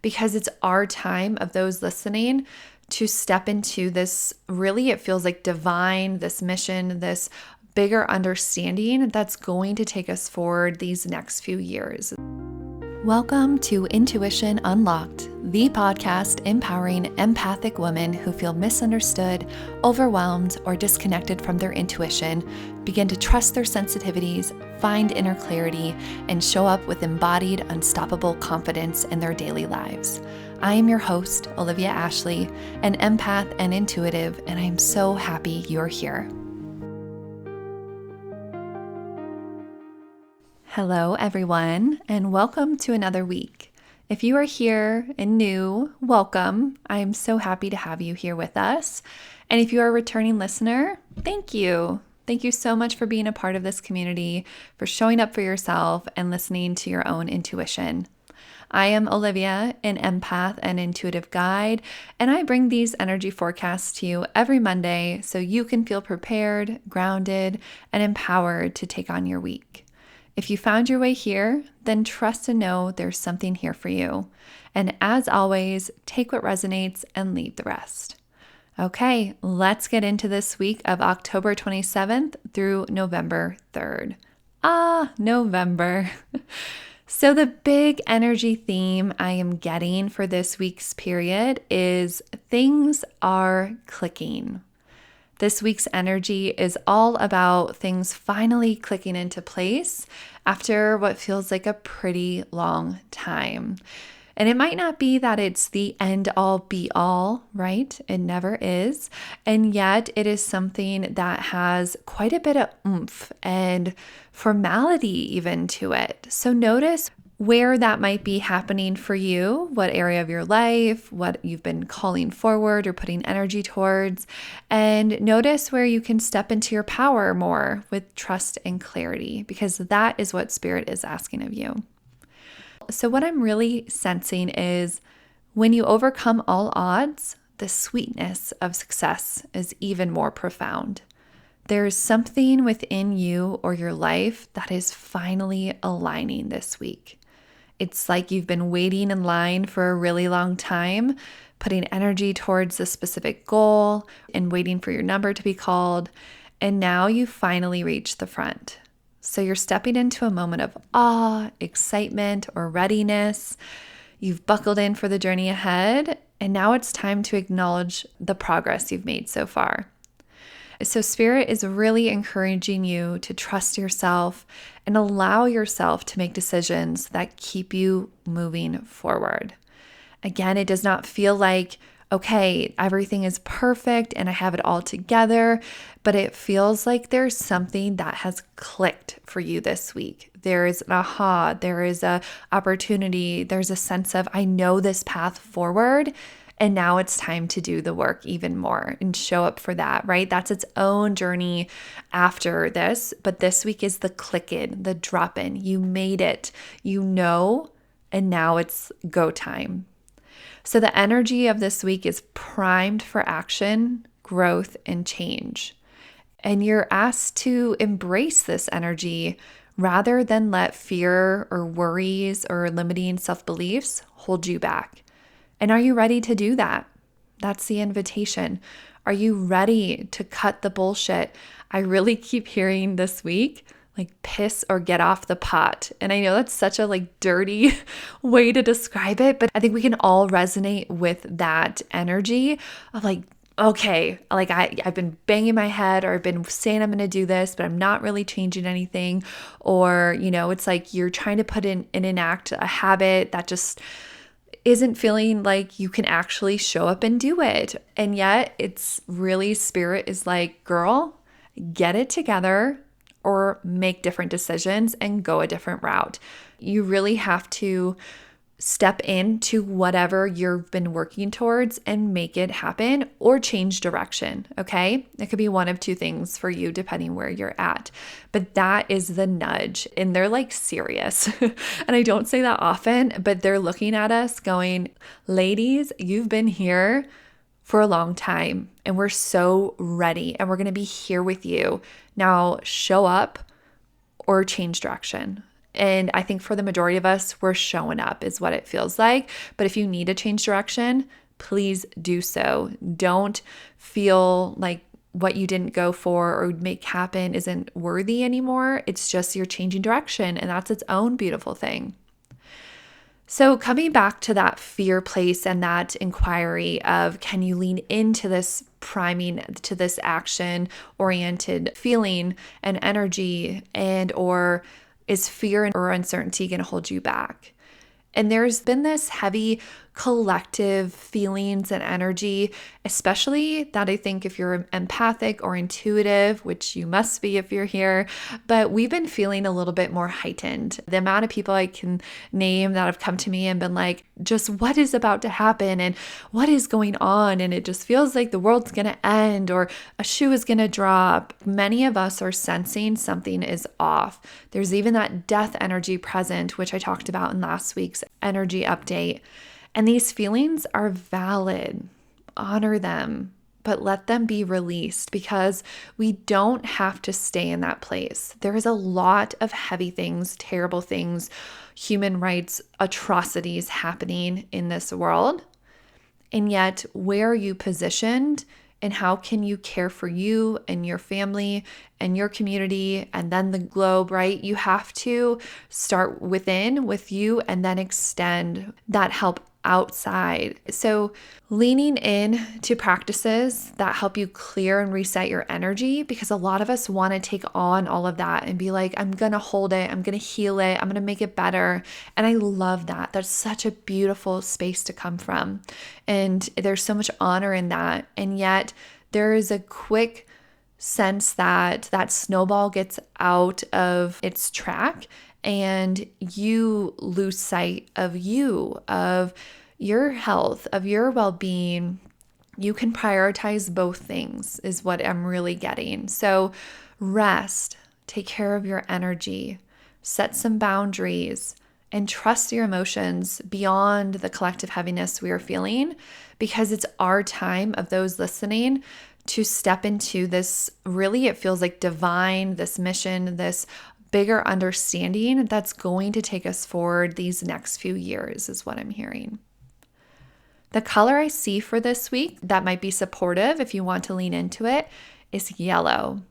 because it's our time of those listening to step into this, really, it feels like divine, this mission, this bigger understanding that's going to take us forward these next few years. Welcome to Intuition Unlocked, the podcast empowering empathic women who feel misunderstood, overwhelmed, or disconnected from their intuition, begin to trust their sensitivities, find inner clarity, and show up with embodied, unstoppable confidence in their daily lives. I am your host, Olivia Ashley, an empath and intuitive, and I am so happy you're here. Hello, everyone, and welcome to another week. If you are here and new, welcome. I am so happy to have you here with us. And if you are a returning listener, thank you. Thank you so much for being a part of this community, for showing up for yourself and listening to your own intuition. I am Olivia, an empath and intuitive guide, and I bring these energy forecasts to you every Monday so you can feel prepared, grounded, and empowered to take on your week. If you found your way here, then trust and know there's something here for you. And as always, take what resonates and leave the rest. Okay, let's get into this week of October 27th through November 3rd. November. So the big energy theme I am getting for this week's period is things are clicking. This week's energy is all about things finally clicking into place after what feels like a pretty long time. And it might not be that it's the end all be all, right? It never is. And yet it is something that has quite a bit of oomph and formality even to it. So notice where that might be happening for you, what area of your life, what you've been calling forward or putting energy towards, and notice where you can step into your power more with trust and clarity, because that is what Spirit is asking of you. So what I'm really sensing is when you overcome all odds, the sweetness of success is even more profound. There's something within you or your life that is finally aligning this week. It's like you've been waiting in line for a really long time, putting energy towards a specific goal and waiting for your number to be called. And now you finally reach the front. So you're stepping into a moment of awe, excitement, or readiness. You've buckled in for the journey ahead, and now it's time to acknowledge the progress you've made so far. So Spirit is really encouraging you to trust yourself and allow yourself to make decisions that keep you moving forward. Again, it does not feel like, okay, everything is perfect and I have it all together, but it feels like there's something that has clicked for you this week. There is an aha, there is an opportunity, there's a sense of, I know this path forward. And now it's time to do the work even more and show up for that, right? That's its own journey after this. But this week is the click in, the drop in. You made it, you know, and now it's go time. So the energy of this week is primed for action, growth, and change. And you're asked to embrace this energy rather than let fear or worries or limiting self-beliefs hold you back. And are you ready to do that? That's the invitation. Are you ready to cut the bullshit? I really keep hearing this week, like piss or get off the pot. And I know that's such a dirty way to describe it, but I think we can all resonate with that energy of okay, I've been banging my head or I've been saying I'm going to do this, but I'm not really changing anything. Or, it's like you're trying to put in and enact a habit that just isn't feeling like you can actually show up and do it. And yet it's really Spirit is like, girl, get it together or make different decisions and go a different route. You really have to step into whatever you've been working towards and make it happen or change direction, okay? It could be one of two things for you depending where you're at. But that is the nudge, and they're serious. And I don't say that often, but they're looking at us going, ladies, you've been here for a long time and we're so ready and we're going to be here with you. Now show up or change direction. And I think for the majority of us, we're showing up is what it feels like. But if you need to change direction, please do so. Don't feel like what you didn't go for or make happen isn't worthy anymore. It's just you're changing direction, and that's its own beautiful thing. So coming back to that fear place and that inquiry of, can you lean into this priming, to this action oriented feeling and energy, and or is fear or uncertainty going to hold you back? And there's been this heavy collective feelings and energy, especially that I think if you're empathic or intuitive, which you must be if you're here, but we've been feeling a little bit more heightened. The amount of people I can name that have come to me and been like, just what is about to happen and what is going on? And it just feels like the world's going to end or a shoe is going to drop. Many of us are sensing something is off. There's even that death energy present, which I talked about in last week's energy update. And these feelings are valid. Honor them, but let them be released because we don't have to stay in that place. There is a lot of heavy things, terrible things, human rights atrocities happening in this world. And yet, where are you positioned? And how can you care for you and your family and your community and then the globe, right? You have to start within with you and then extend that help outside. So leaning in to practices that help you clear and reset your energy, because a lot of us want to take on all of that and be like, I'm going to hold it. I'm going to heal it. I'm going to make it better. And I love that. That's such a beautiful space to come from. And there's so much honor in that. And yet there is a quick sense that that snowball gets out of its track and you lose sight of you, of your health, of your well-being. You can prioritize both things is what I'm really getting. So rest, take care of your energy, set some boundaries, and trust your emotions beyond the collective heaviness we are feeling, because it's our time of those listening to step into this, really, it feels like divine, this mission, this bigger understanding that's going to take us forward these next few years is what I'm hearing. The color I see for this week that might be supportive if you want to lean into it is yellow.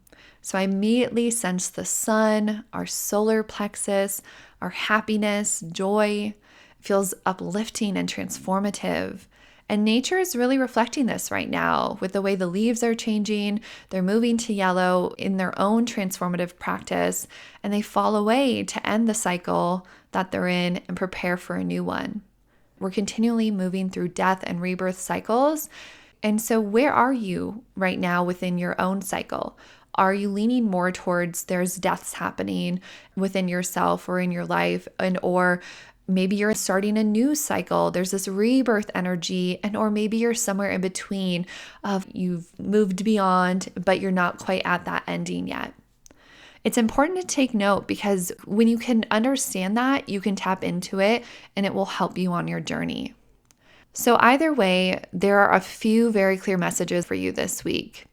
So I immediately sense the sun, our solar plexus, our happiness, joy. It feels uplifting and transformative. And nature is really reflecting this right now with the way the leaves are changing. They're moving to yellow in their own transformative practice, and they fall away to end the cycle that they're in and prepare for a new one. We're continually moving through death and rebirth cycles. And so where are you right now within your own cycle? Are you leaning more towards there's deaths happening within yourself or in your life, and or maybe you're starting a new cycle. There's this rebirth energy, and or maybe you're somewhere in between of you've moved beyond, but you're not quite at that ending yet. It's important to take note because when you can understand that, you can tap into it and it will help you on your journey. So either way, there are a few very clear messages for you this week.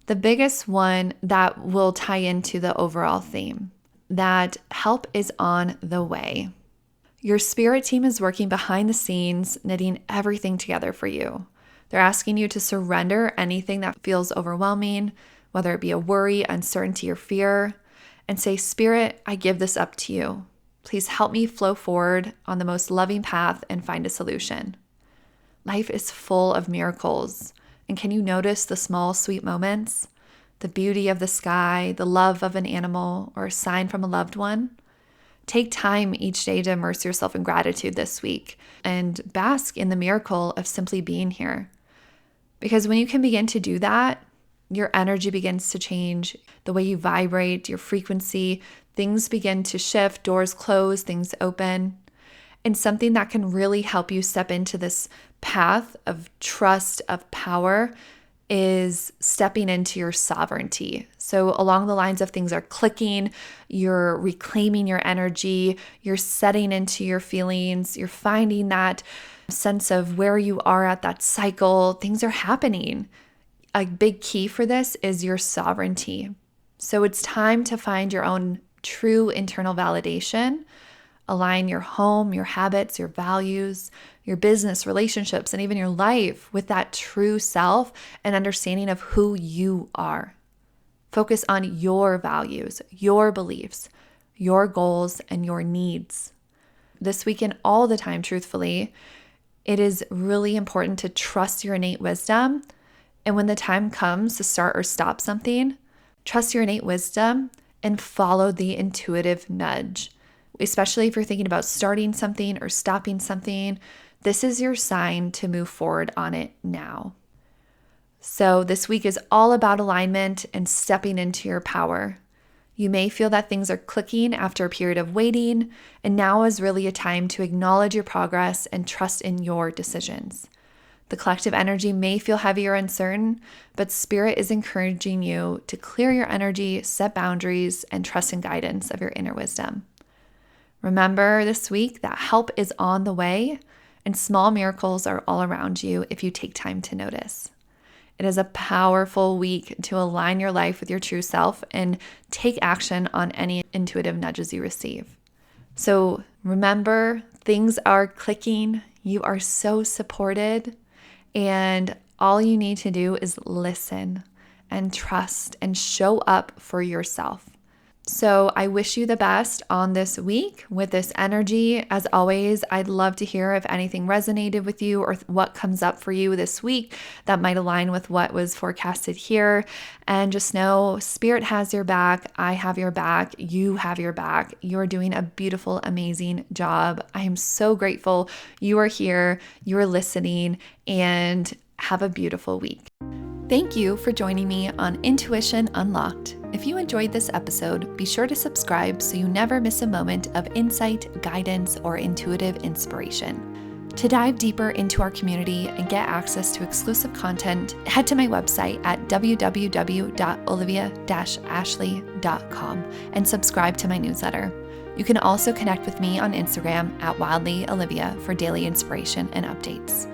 The biggest one that will tie into the overall theme, that help is on the way. Your spirit team is working behind the scenes, knitting everything together for you. They're asking you to surrender anything that feels overwhelming, whether it be a worry, uncertainty, or fear, and say, Spirit, I give this up to you. Please help me flow forward on the most loving path and find a solution. Life is full of miracles. And can you notice the small, sweet moments? The beauty of the sky, the love of an animal, or a sign from a loved one? Take time each day to immerse yourself in gratitude this week and bask in the miracle of simply being here. Because when you can begin to do that, your energy begins to change, the way you vibrate, your frequency, things begin to shift, doors close, things open. And something that can really help you step into this path of trust, of power, is stepping into your sovereignty. So along the lines of things are clicking, you're reclaiming your energy, you're setting into your feelings, you're finding that sense of where you are at that cycle, things are happening. A big key for this is your sovereignty. So it's time to find your own true internal validation, align your home, your habits, your values, your business, relationships, and even your life with that true self and understanding of who you are. Focus on your values, your beliefs, your goals, and your needs. This week and all the time, truthfully, it is really important to trust your innate wisdom. And when the time comes to start or stop something, trust your innate wisdom and follow the intuitive nudge. Especially if you're thinking about starting something or stopping something, this is your sign to move forward on it now. So this week is all about alignment and stepping into your power. You may feel that things are clicking after a period of waiting, and now is really a time to acknowledge your progress and trust in your decisions. The collective energy may feel heavy or uncertain, but Spirit is encouraging you to clear your energy, set boundaries, and trust in guidance of your inner wisdom. Remember this week that help is on the way, and small miracles are all around you if you take time to notice. It is a powerful week to align your life with your true self and take action on any intuitive nudges you receive. So remember, things are clicking. You are so supported, and all you need to do is listen and trust and show up for yourself. So I wish you the best on this week with this energy. As always, I'd love to hear if anything resonated with you or what comes up for you this week that might align with what was forecasted here. And just know Spirit has your back. I have your back. You have your back. You're doing a beautiful, amazing job. I am so grateful you are here, you are listening, and have a beautiful week. Thank you for joining me on Intuition Unlocked. If you enjoyed this episode, be sure to subscribe so you never miss a moment of insight, guidance, or intuitive inspiration. To dive deeper into our community and get access to exclusive content, head to my website at www.olivia-ashley.com and subscribe to my newsletter. You can also connect with me on Instagram at wildlyolivia for daily inspiration and updates.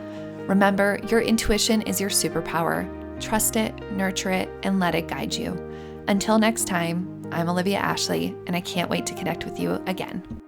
Remember, your intuition is your superpower. Trust it, nurture it, and let it guide you. Until next time, I'm Olivia Ashley, and I can't wait to connect with you again.